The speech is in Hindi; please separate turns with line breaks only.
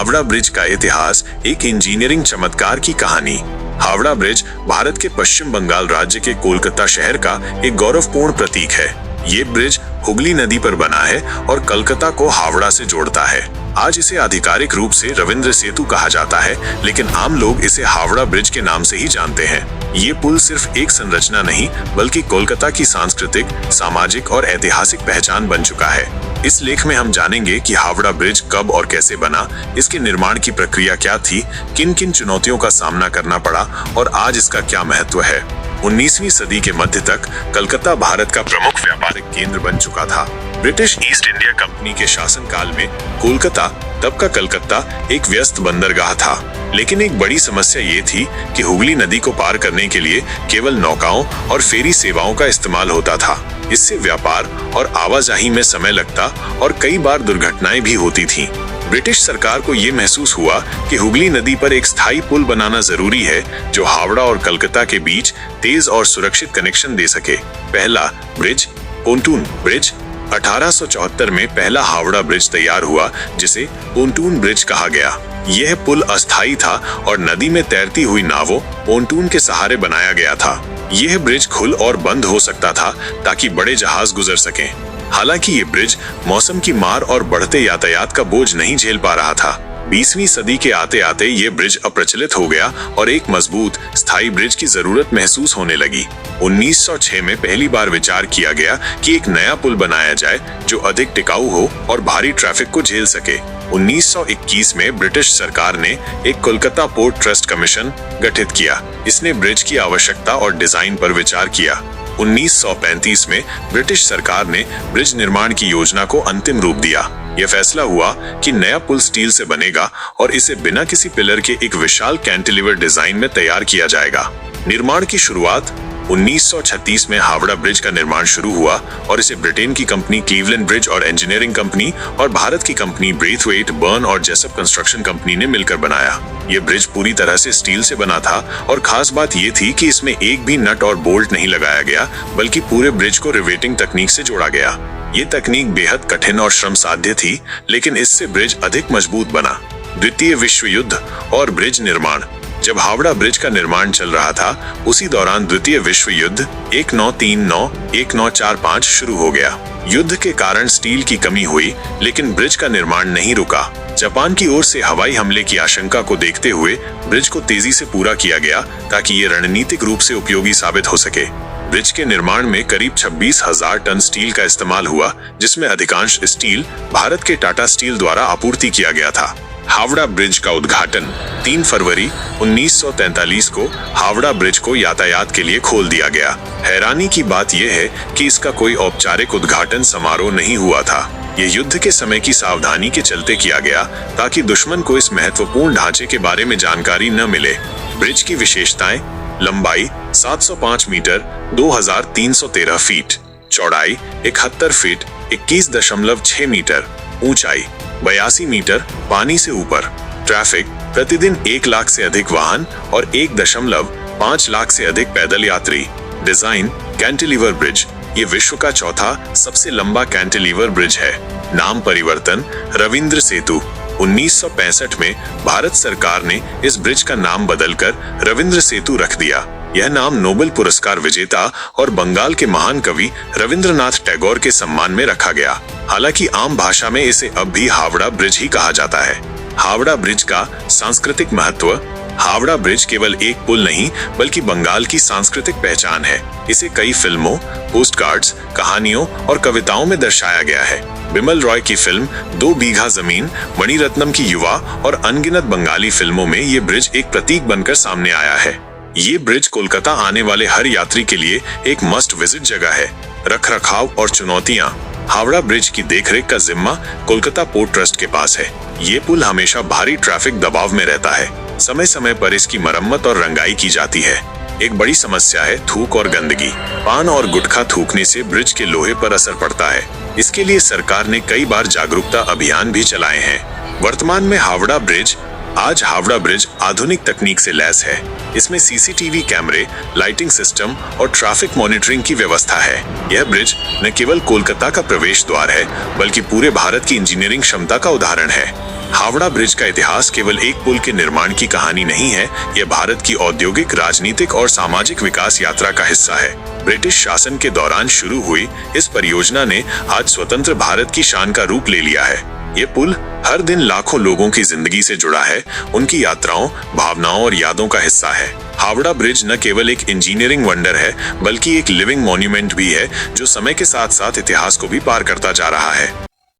हावड़ा ब्रिज का इतिहास एक इंजीनियरिंग चमत्कार की कहानी। हावड़ा ब्रिज भारत के पश्चिम बंगाल राज्य के कोलकाता शहर का एक गौरवपूर्ण प्रतीक है। ये ब्रिज हुगली नदी पर बना है और कलकत्ता को हावड़ा से जोड़ता है। आज इसे आधिकारिक रूप से रविंद्र सेतु कहा जाता है, लेकिन आम लोग इसे हावड़ा ब्रिज के नाम से ही जानते हैं। ये पुल सिर्फ एक संरचना नहीं, बल्कि कोलकाता की सांस्कृतिक, सामाजिक और ऐतिहासिक पहचान बन चुका है। इस लेख में हम जानेंगे कि हावड़ा ब्रिज कब और कैसे बना, इसके निर्माण की प्रक्रिया क्या थी, किन किन चुनौतियों का सामना करना पड़ा और आज इसका क्या महत्व है। 19वीं सदी के मध्य तक कलकत्ता भारत का प्रमुख व्यापारिक केंद्र बन चुका था। ब्रिटिश ईस्ट इंडिया कंपनी के शासनकाल में कोलकाता, तब का कलकत्ता, एक व्यस्त बंदरगाह था। लेकिन एक बड़ी समस्या ये थी कि हुगली नदी को पार करने के लिए केवल नौकाओं और फेरी सेवाओं का इस्तेमाल होता था। इससे व्यापार और आवाजाही में समय लगता और कई बार दुर्घटनाएं भी होती थीं। ब्रिटिश सरकार को ये महसूस हुआ कि हुगली नदी पर एक स्थायी पुल बनाना जरूरी है, जो हावड़ा और कलकत्ता के बीच तेज और सुरक्षित कनेक्शन दे सके। पहला ब्रिज, पोंटून ब्रिज। 1874 में पहला हावड़ा ब्रिज तैयार हुआ, जिसे पोंटून ब्रिज कहा गया। यह पुल अस्थायी था और नदी में तैरती हुई नावों, पोंटून के सहारे बनाया गया था। यह ब्रिज खुल और बंद हो सकता था ताकि बड़े जहाज गुजर सकें। हालांकि ये ब्रिज मौसम की मार और बढ़ते यातायात का बोझ नहीं झेल पा रहा था। 20वीं सदी के आते आते ये ब्रिज अप्रचलित हो गया और एक मजबूत, स्थायी ब्रिज की जरूरत महसूस होने लगी। 1906 में पहली बार विचार किया गया कि एक नया पुल बनाया जाए जो अधिक टिकाऊ हो और भारी ट्रैफिक को झेल सके। 1921 में ब्रिटिश सरकार ने एक कोलकाता पोर्ट ट्रस्ट कमीशन गठित किया। इसने ब्रिज की आवश्यकता और डिजाइन पर विचार किया। 1935 में ब्रिटिश सरकार ने ब्रिज निर्माण की योजना को अंतिम रूप दिया। यह फैसला हुआ कि नया पुल स्टील से बनेगा और इसे बिना किसी पिलर के एक विशाल कैंटिलीवर डिजाइन में तैयार किया जाएगा। निर्माण की शुरुआत 1936 में हावड़ा ब्रिज का निर्माण शुरू हुआ और इसे ब्रिटेन की कंपनी क्लीवलैंड ब्रिज और इंजीनियरिंग कंपनी और भारत की कंपनी ब्रेथवेट, बर्न और जेसप कंस्ट्रक्शन कंपनी ने मिलकर बनाया। यह ब्रिज पूरी तरह से स्टील से बना था और खास बात यह थी कि इसमें एक भी नट और बोल्ट नहीं लगाया गया, बल्कि पूरे ब्रिज को रिवेटिंग तकनीक से जोड़ा गया। ये तकनीक बेहद कठिन और श्रम साध्य थी, लेकिन इससे ब्रिज अधिक मजबूत बना। द्वितीय विश्व युद्ध और ब्रिज निर्माण। जब हावड़ा ब्रिज का निर्माण चल रहा था, उसी दौरान द्वितीय विश्व युद्ध 1939-1945 शुरू हो गया। युद्ध के कारण स्टील की कमी हुई, लेकिन ब्रिज का निर्माण नहीं रुका। जापान की ओर से हवाई हमले की आशंका को देखते हुए ब्रिज को तेजी से पूरा किया गया ताकि ये रणनीतिक रूप से उपयोगी साबित हो सके। ब्रिज के निर्माण में करीब 26,000 टन स्टील का इस्तेमाल हुआ, जिसमें अधिकांश स्टील भारत के टाटा स्टील द्वारा आपूर्ति किया गया था। हावड़ा ब्रिज का उद्घाटन 3 फरवरी 1943 को हावड़ा ब्रिज को यातायात के लिए खोल दिया गया। हैरानी की बात यह है कि इसका कोई औपचारिक उद्घाटन समारोह नहीं हुआ था। यह युद्ध के समय की सावधानी के चलते किया गया ताकि दुश्मन को इस महत्वपूर्ण ढांचे के बारे में जानकारी न मिले। ब्रिज की विशेषताएं: लंबाई 705 मीटर 2313 फीट, चौड़ाई 71 फीट 21.6 मीटर, ऊंचाई 82 मीटर पानी से ऊपर। ट्रैफिक: प्रतिदिन 1 लाख से अधिक वाहन और 1.5 लाख से अधिक पैदल यात्री। Design: cantilever bridge. ये विश्व का चौथा सबसे लंबा कैंटिलीवर ब्रिज है। नाम परिवर्तन: रविंद्र सेतु। 1965 में भारत सरकार ने इस ब्रिज का नाम बदलकर रविंद्र सेतु रख दिया। यह नाम नोबेल पुरस्कार विजेता और बंगाल के महान कवि रविंद्रनाथ टैगोर के सम्मान में रखा गया। हालांकि आम भाषा में इसे अब भी हावड़ा ब्रिज ही कहा जाता है। हावड़ा ब्रिज का सांस्कृतिक महत्व। हावड़ा ब्रिज केवल एक पुल नहीं, बल्कि बंगाल की सांस्कृतिक पहचान है। इसे कई फिल्मों, पोस्टकार्ड्स, कहानियों और कविताओं में दर्शाया गया है। बिमल रॉय की फिल्म 2 बीघा जमीन, मणिरत्नम की युवा और अनगिनत बंगाली फिल्मों में ये ब्रिज एक प्रतीक बनकर सामने आया है। ये ब्रिज कोलकाता आने वाले हर यात्री के लिए एक मस्ट विजिट जगह है। रखरखाव और चुनौतियां। हावड़ा ब्रिज की देखरेख का जिम्मा कोलकाता पोर्ट ट्रस्ट के पास है। ये पुल हमेशा भारी ट्रैफिक दबाव में रहता है। समय समय पर इसकी मरम्मत और रंगाई की जाती है। एक बड़ी समस्या है थूक और गंदगी। पान और गुटखा थूकने से ब्रिज के लोहे पर असर पड़ता है। इसके लिए सरकार ने कई बार जागरूकता अभियान भी चलाए हैं। वर्तमान में हावड़ा ब्रिज आज हावड़ा ब्रिज आधुनिक तकनीक से लैस है। इसमें सीसीटीवी कैमरे, लाइटिंग सिस्टम और ट्रैफिक मॉनिटरिंग की व्यवस्था है। यह ब्रिज न केवल कोलकाता का प्रवेश द्वार है, बल्कि पूरे भारत की इंजीनियरिंग क्षमता का उदाहरण है। हावड़ा ब्रिज का इतिहास केवल एक पुल के निर्माण की कहानी नहीं है, यह भारत की औद्योगिक, राजनीतिक और सामाजिक विकास यात्रा का हिस्सा है। ब्रिटिश शासन के दौरान शुरू हुई इस परियोजना ने आज स्वतंत्र भारत की शान का रूप ले लिया है। ये पुल हर दिन लाखों लोगों की जिंदगी से जुड़ा है, उनकी यात्राओं, भावनाओं और यादों का हिस्सा है। हावड़ा ब्रिज न केवल एक इंजीनियरिंग वंडर है, बल्कि एक लिविंग मॉन्यूमेंट भी है, जो समय के साथ साथ इतिहास को भी पार करता जा रहा है।